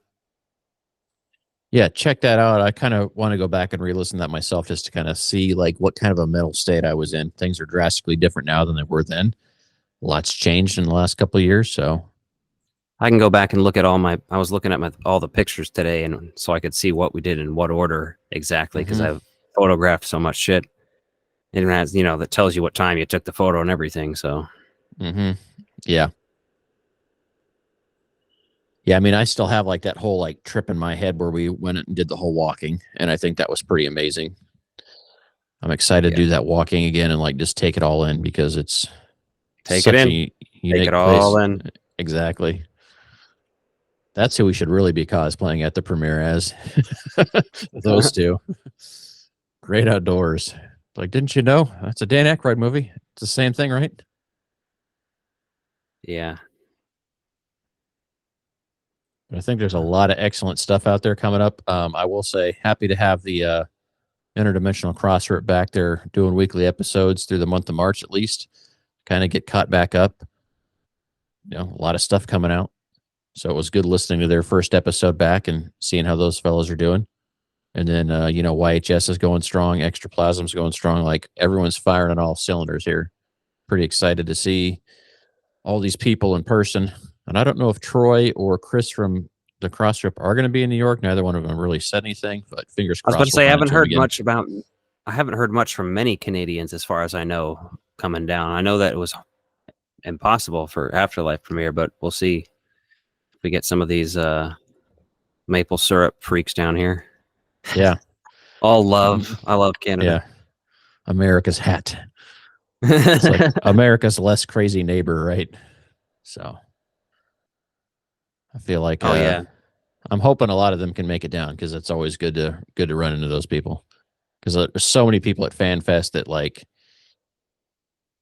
[SPEAKER 1] Yeah, check that out. I kind of want to go back and re-listen to that myself just to kind of see like what kind of a mental state I was in. Things are drastically different now than they were then. Lots changed in the last couple of years. So
[SPEAKER 2] I can go back and look at I was looking at all the pictures today, and so I could see what we did in what order exactly, because I've photographed so much shit. It has, that tells you what time you took the photo and everything. So
[SPEAKER 1] yeah. Yeah, I mean, I still have like that whole like trip in my head where we went and did the whole walking, and I think that was pretty amazing. I'm excited to do that walking again and like just take it all in because it's
[SPEAKER 2] take
[SPEAKER 1] such
[SPEAKER 2] it in,
[SPEAKER 1] a
[SPEAKER 2] take
[SPEAKER 1] unique
[SPEAKER 2] it
[SPEAKER 1] place.
[SPEAKER 2] all in.
[SPEAKER 1] Exactly. That's who we should really be cosplaying at the premiere as. Those two. Great outdoors. Like, didn't you know? That's a Dan Aykroyd movie. It's the same thing, right?
[SPEAKER 2] Yeah.
[SPEAKER 1] I think there's a lot of excellent stuff out there coming up. I will say, happy to have the Interdimensional Crossrip back there doing weekly episodes through the month of March at least. Kind of get caught back up. A lot of stuff coming out. So it was good listening to their first episode back and seeing how those fellows are doing. And then, YHS is going strong. Extraplasm's going strong. Like everyone's firing on all cylinders here. Pretty excited to see all these people in person. And I don't know if Troy or Chris from the Crossrip are going to be in New York. Neither one of them really said anything, but fingers
[SPEAKER 2] I was
[SPEAKER 1] crossed.
[SPEAKER 2] about to say,
[SPEAKER 1] I
[SPEAKER 2] I haven't heard much from many Canadians as far as I know coming down. I know that it was impossible for Afterlife premiere, but we'll see if we get some of these maple syrup freaks down here.
[SPEAKER 1] Yeah.
[SPEAKER 2] I love Canada.
[SPEAKER 1] Yeah. America's hat. It's like America's less crazy neighbor, right? So I feel like I'm hoping a lot of them can make it down because it's always good to run into those people. Because there's so many people at FanFest that like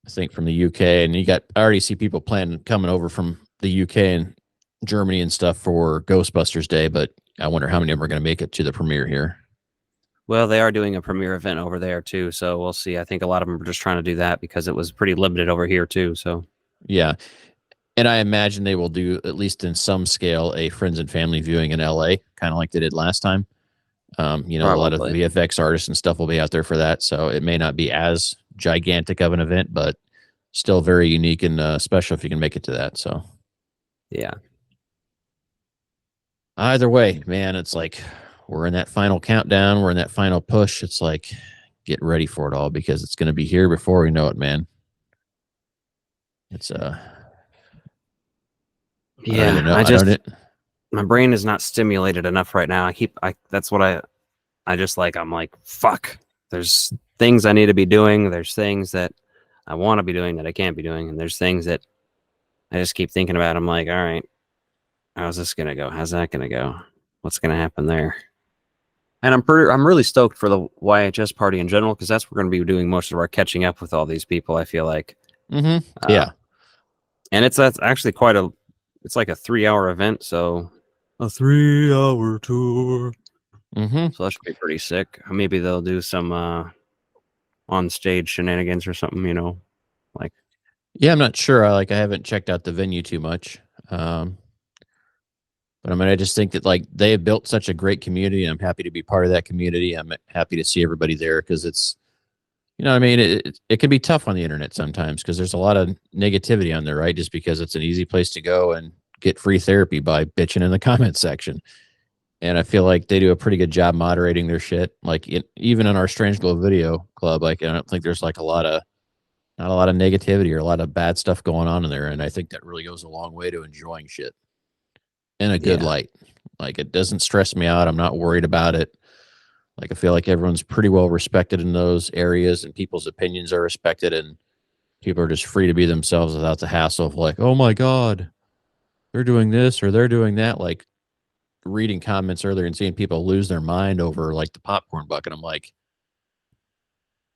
[SPEAKER 1] I think from the UK, and I already see people planning coming over from the UK and Germany and stuff for Ghostbusters Day, but I wonder how many of them are going to make it to the premiere here.
[SPEAKER 2] Well, they are doing a premiere event over there too, so we'll see. I think a lot of them are just trying to do that because it was pretty limited over here too. So
[SPEAKER 1] yeah, and I imagine they will do at least in some scale a friends and family viewing in LA, kind of like they did last time. A lot of VFX artists and stuff will be out there for that, so it may not be as gigantic of an event, but still very unique and special if you can make it to that. So
[SPEAKER 2] yeah.
[SPEAKER 1] Either way, man, it's like we're in that final countdown. We're in that final push. It's like get ready for it all because it's going to be here before we know it, man. It's
[SPEAKER 2] my brain is not stimulated enough right now. That's what I'm like, fuck. There's things I need to be doing. There's things that I want to be doing that I can't be doing. And there's things that I just keep thinking about. I'm like, all right, how's this going to go? How's that going to go? What's going to happen there? And I'm really stoked for the YHS party in general, because that's we're going to be doing most of our catching up with all these people, I feel like.
[SPEAKER 1] Yeah.
[SPEAKER 2] And that's actually it's like a 3-hour event. So a 3-hour tour. So that should be pretty sick. Maybe they'll do some on stage shenanigans or something, like.
[SPEAKER 1] Yeah, I'm not sure. I haven't checked out the venue too much. But I mean, I just think that like they have built such a great community, and I'm happy to be part of that community. I'm happy to see everybody there because it's, I mean, it can be tough on the internet sometimes because there's a lot of negativity on there, right? Just because it's an easy place to go and get free therapy by bitching in the comment section. And I feel like they do a pretty good job moderating their shit. Like even in our Strange Glow video club, like I don't think there's like not a lot of negativity or a lot of bad stuff going on in there. And I think that really goes a long way to enjoying shit in a good light. Like it doesn't stress me out. I'm not worried about it. Like I feel like everyone's pretty well respected in those areas, and people's opinions are respected, and people are just free to be themselves without the hassle of like, oh my god, they're doing this or they're doing that. Like reading comments earlier and seeing people lose their mind over like the popcorn bucket. I'm like,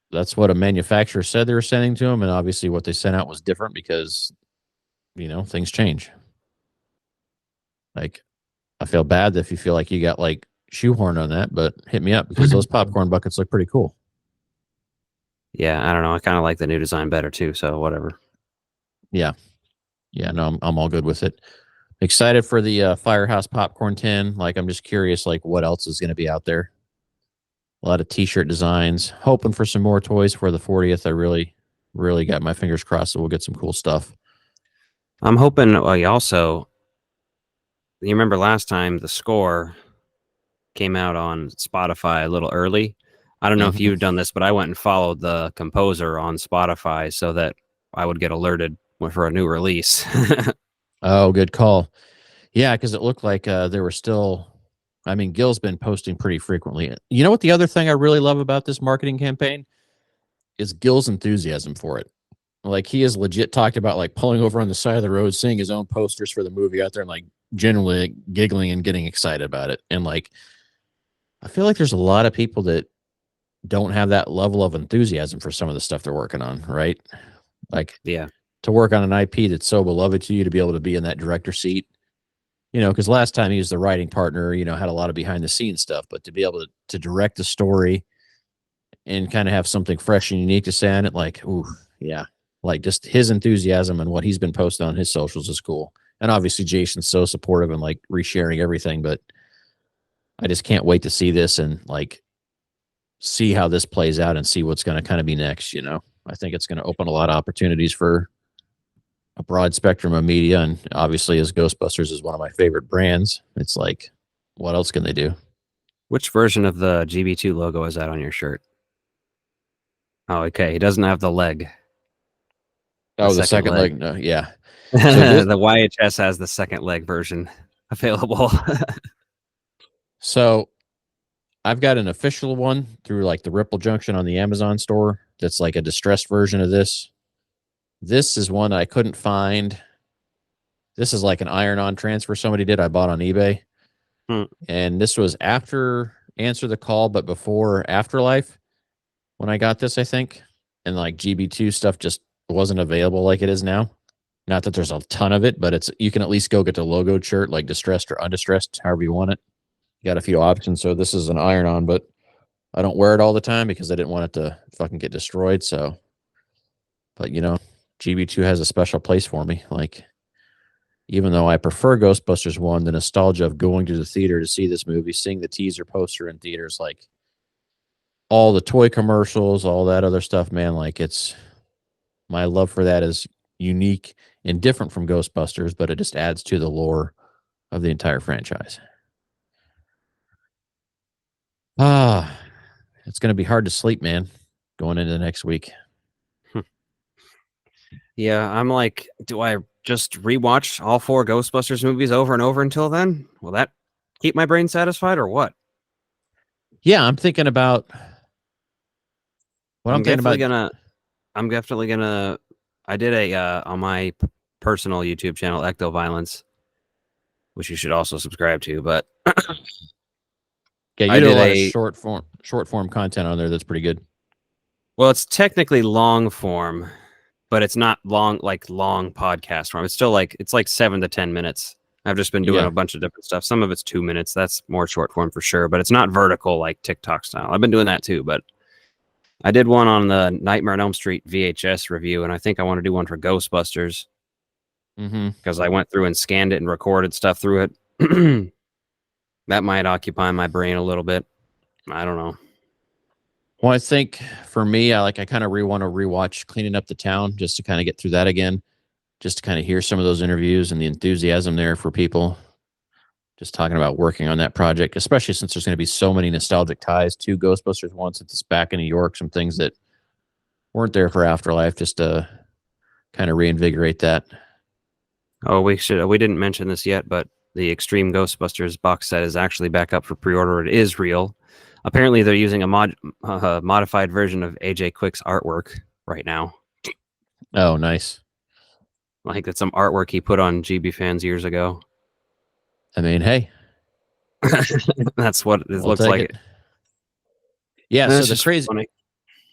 [SPEAKER 1] that's what a manufacturer said they were sending to them, and obviously what they sent out was different because things change. Like I feel bad if you feel like you got like shoehorned on that, but hit me up because those popcorn buckets look pretty cool.
[SPEAKER 2] Yeah, I don't know. I kind of like the new design better too. So whatever.
[SPEAKER 1] Yeah, no, I'm all good with it. Excited for the Firehouse popcorn tin. Like I'm just curious, like what else is going to be out there. A lot of T-shirt designs. Hoping for some more toys for the 40th. I really got my fingers crossed that we'll get some cool stuff.
[SPEAKER 2] I'm hoping. Also, you remember last time the score came out on Spotify a little early. I don't know if you've done this, but I went and followed the composer on Spotify so that I would get alerted for a new release.
[SPEAKER 1] Oh, good call. Yeah, because it looked like there were still. I mean, Gil's been posting pretty frequently. You know what? The other thing I really love about this marketing campaign is Gil's enthusiasm for it. Like he has legit talked about like pulling over on the side of the road, seeing his own posters for the movie out there, and like genuinely giggling and getting excited about it. And like, I feel like there's a lot of people that don't have that level of enthusiasm for some of the stuff they're working on, right? Like,
[SPEAKER 2] Yeah.
[SPEAKER 1] to work on an IP that's so beloved to you, to be able to be in that director seat, because last time he was the writing partner, had a lot of behind the scenes stuff, but to be able to direct the story and kind of have something fresh and unique to say on it, like, ooh, yeah, like just his enthusiasm and what he's been posting on his socials is cool. And obviously Jason's so supportive and like resharing everything, but I just can't wait to see this and like see how this plays out and see what's going to kind of be next. I think it's going to open a lot of opportunities for a broad spectrum of media. And obviously, as Ghostbusters is one of my favorite brands, it's like, what else can they do?
[SPEAKER 2] Which version of the GB2 logo is that on your shirt? Oh, okay. He doesn't have the leg.
[SPEAKER 1] Oh, the second leg. No, yeah.
[SPEAKER 2] So the YHS has the second leg version available.
[SPEAKER 1] So I've got an official one through like the Ripple Junction on the Amazon store. That's like a distressed version of this. This is one I couldn't find. This is like an iron-on transfer somebody did. I bought on eBay. And this was after Answer the Call, but before Afterlife when I got this, I think. And like GB2 stuff just wasn't available like it is now. Not that there's a ton of it, but you can at least go get the logoed shirt, like distressed or undistressed, however you want it. You got a few options. So this is an iron-on, but I don't wear it all the time because I didn't want it to fucking get destroyed. So, but GB2 has a special place for me. Like, even though I prefer Ghostbusters 1, the nostalgia of going to the theater to see this movie, seeing the teaser poster in theaters, like all the toy commercials, all that other stuff, man, like my love for that is unique and different from Ghostbusters, but it just adds to the lore of the entire franchise. It's going to be hard to sleep, man, going into the next week.
[SPEAKER 2] Yeah, I'm like, do I just rewatch all 4 Ghostbusters movies over and over until then? Will that keep my brain satisfied or what?
[SPEAKER 1] Yeah, I'm thinking about
[SPEAKER 2] I'm definitely gonna. I did a on my personal YouTube channel, Ecto Violence, which you should also subscribe to. But
[SPEAKER 1] yeah, you do a lot of short form content on there that's pretty good.
[SPEAKER 2] Well, it's technically long form, but it's not long podcast form. It's still it's like 7 to 10 minutes. I've just been doing a bunch of different stuff. Some of it's 2 minutes. That's more short form for sure, but it's not vertical like TikTok style. I've been doing that too, but I did one on the Nightmare on Elm Street VHS review, and I think I want to do one for Ghostbusters because I went through and scanned it and recorded stuff through it. That might occupy my brain a little bit. I don't know.
[SPEAKER 1] Well, I think for me, I kind of want to rewatch Cleaning Up the Town just to kind of get through that again, just to kind of hear some of those interviews and the enthusiasm there for people just talking about working on that project, especially since there's going to be so many nostalgic ties to Ghostbusters 1 since it's back in New York, some things that weren't there for Afterlife, just to kind of reinvigorate that.
[SPEAKER 2] Oh, we didn't mention this yet, but the Extreme Ghostbusters box set is actually back up for pre-order. It is real. Apparently, they're using a modified version of AJ Quick's artwork right now.
[SPEAKER 1] Oh, nice.
[SPEAKER 2] Like it's some artwork he put on GB Fans years ago.
[SPEAKER 1] I mean, hey,
[SPEAKER 2] That's what it
[SPEAKER 1] we'll
[SPEAKER 2] looks
[SPEAKER 1] take
[SPEAKER 2] like.
[SPEAKER 1] it. Yeah.
[SPEAKER 2] That's
[SPEAKER 1] So
[SPEAKER 2] just funny.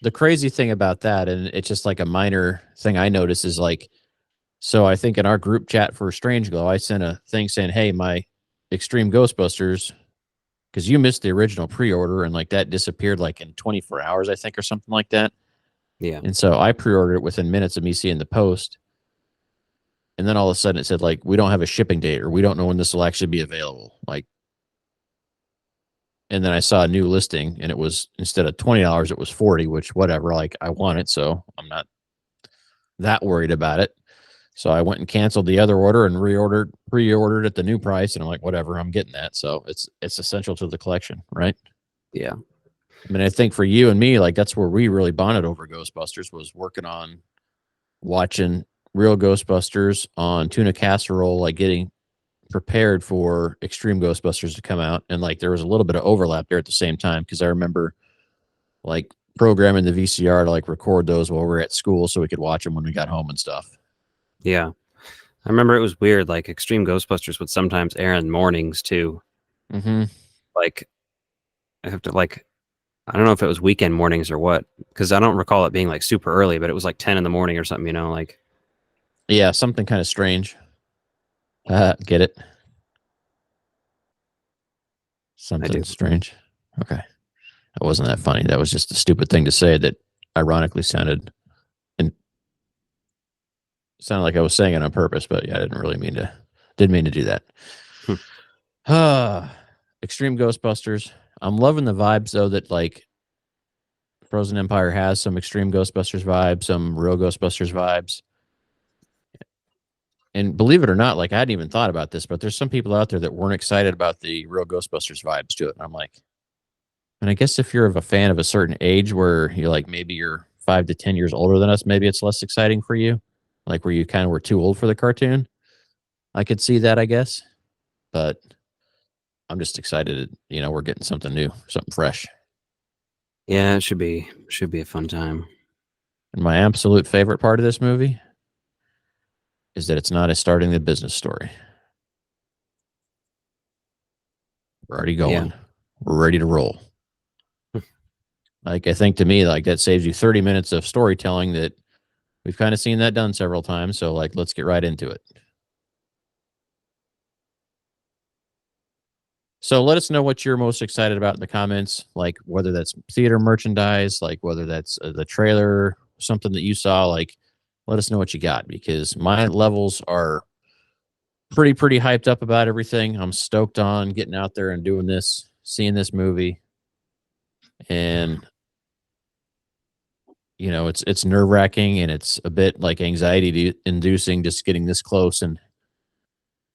[SPEAKER 1] the crazy thing about that, and it's just like a minor thing I noticed, is like, so I think in our group chat for Strange Glow, I sent a thing saying, "Hey, my Extreme Ghostbusters," because you missed the original pre-order, and like that disappeared like in 24 hours, I think, or something like that.
[SPEAKER 2] Yeah.
[SPEAKER 1] And so I pre-ordered it within minutes of me seeing the post. And then all of a sudden it said, like, we don't have a shipping date, or we don't know when this will actually be available. Like, and then I saw a new listing, and it was, instead of $20, it was 40, which whatever, like I want it. So I'm not that worried about it. So I went and canceled the other order and pre-ordered at the new price. And I'm like, whatever, I'm getting that. So it's essential to the collection, right?
[SPEAKER 2] Yeah.
[SPEAKER 1] I mean, I think for you and me, like that's where we really bonded over Ghostbusters, was working on watching real Ghostbusters on tuna casserole, like getting prepared for Extreme Ghostbusters to come out. And like there was a little bit of overlap there at the same time, because I remember like programming the VCR to like record those while we were at school so we could watch them when we got home and stuff.
[SPEAKER 2] Yeah. I remember it was weird. Like Extreme Ghostbusters would sometimes air in mornings too.
[SPEAKER 1] Mm-hmm.
[SPEAKER 2] Like I have to like, I don't know if it was weekend mornings or what, because I don't recall it being like super early, but it was like 10 in the morning or something, you know, like.
[SPEAKER 1] Yeah, something kind of strange. Get it? Something strange. Okay. That wasn't that funny. That was just a stupid thing to say that ironically sounded like I was saying it on purpose, but yeah, I didn't mean to do that. Extreme Ghostbusters. I'm loving the vibes though, that like Frozen Empire has some Extreme Ghostbusters vibes, some real Ghostbusters vibes. And believe it or not, like I hadn't even thought about this, but there's some people out there that weren't excited about the real Ghostbusters vibes to it. And I'm like, and I guess if you're a fan of a certain age where you're like, maybe you're 5 to 10 years older than us, maybe it's less exciting for you. Like where you kind of were too old for the cartoon. I could see that, I guess. But I'm just excited that, we're getting something new, something fresh.
[SPEAKER 2] Yeah, it should be a fun time.
[SPEAKER 1] And my absolute favorite part of this movie is that it's not a starting the business story. We're already going. Yeah. We're ready to roll. Like, I think to me, like that saves you 30 minutes of storytelling that we've kind of seen that done several times. So like, let's get right into it. So let us know what you're most excited about in the comments, like whether that's theater merchandise, like whether that's the trailer, something that you saw, like let us know what you got, because my levels are pretty hyped up about everything. I'm stoked on getting out there and doing this, seeing this movie. And it's nerve-wracking, and it's a bit like anxiety inducing just getting this close and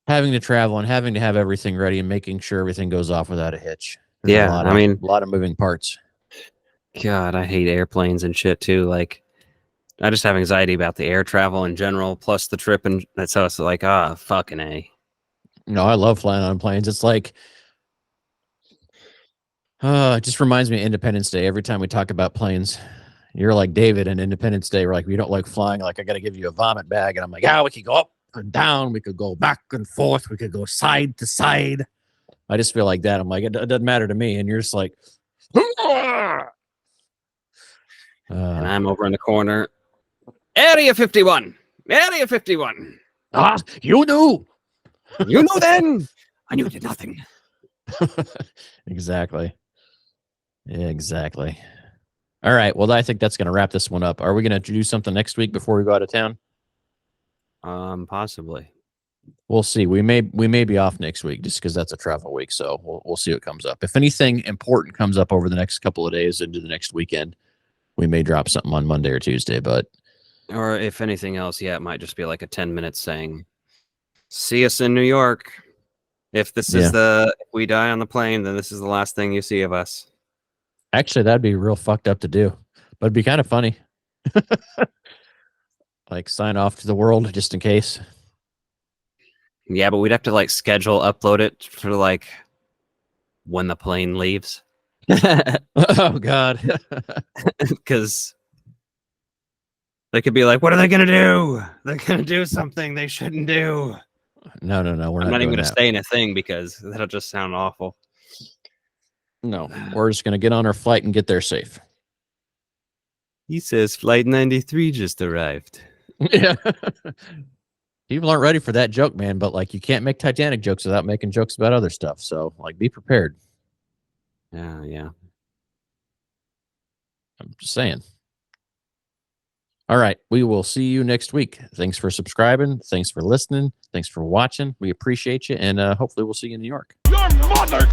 [SPEAKER 1] having to travel and having to have everything ready and making sure everything goes off without a hitch. There's
[SPEAKER 2] yeah,
[SPEAKER 1] a lot of moving parts.
[SPEAKER 2] God, I hate airplanes and shit too. Like, I just have anxiety about the air travel in general, plus the trip, and that's how it's like, fucking A.
[SPEAKER 1] No, I love flying on planes. It's like, it just reminds me of Independence Day. Every time we talk about planes, you're like David in Independence Day. We're like, we don't like flying. Like, I got to give you a vomit bag. And I'm like, we could go up and down. We could go back and forth. We could go side to side. I just feel like that. I'm like, it doesn't matter to me. And you're just like,
[SPEAKER 2] and I'm over in the corner. Area 51. Area 51.
[SPEAKER 1] You knew.
[SPEAKER 2] You knew then. I knew nothing.
[SPEAKER 1] Exactly. All right. Well, I think that's going to wrap this one up. Are we going to do something next week before we go out of town?
[SPEAKER 2] Possibly.
[SPEAKER 1] We'll see. We may be off next week just because that's a travel week. So we'll see what comes up. If anything important comes up over the next couple of days into the next weekend, we may drop something on Monday or Tuesday.
[SPEAKER 2] Or if anything else, it might just be like a 10 minutes saying, "See us in New York. If this is if we die on the plane, then this is the last thing you see of us."
[SPEAKER 1] Actually, that'd be real fucked up to do, but it'd be kind of funny. Like sign off to the world just in case.
[SPEAKER 2] Yeah, but we'd have to like schedule upload it for like when the plane leaves.
[SPEAKER 1] Oh God.
[SPEAKER 2] Because they could be like, what are they going to do? They're going to do something they shouldn't do.
[SPEAKER 1] No. We're
[SPEAKER 2] I'm
[SPEAKER 1] not
[SPEAKER 2] not even
[SPEAKER 1] doing
[SPEAKER 2] going to
[SPEAKER 1] that.
[SPEAKER 2] say anything because that'll just sound awful.
[SPEAKER 1] No, we're just gonna get on our flight and get there safe.
[SPEAKER 2] He says Flight 93 just arrived.
[SPEAKER 1] Yeah. People aren't ready for that joke, man. But like, you can't make Titanic jokes without making jokes about other stuff. So like, be prepared.
[SPEAKER 2] Yeah.
[SPEAKER 1] I'm just saying. All right. We will see you next week. Thanks for subscribing. Thanks for listening. Thanks for watching. We appreciate you. And hopefully we'll see you in New York.
[SPEAKER 6] Your mother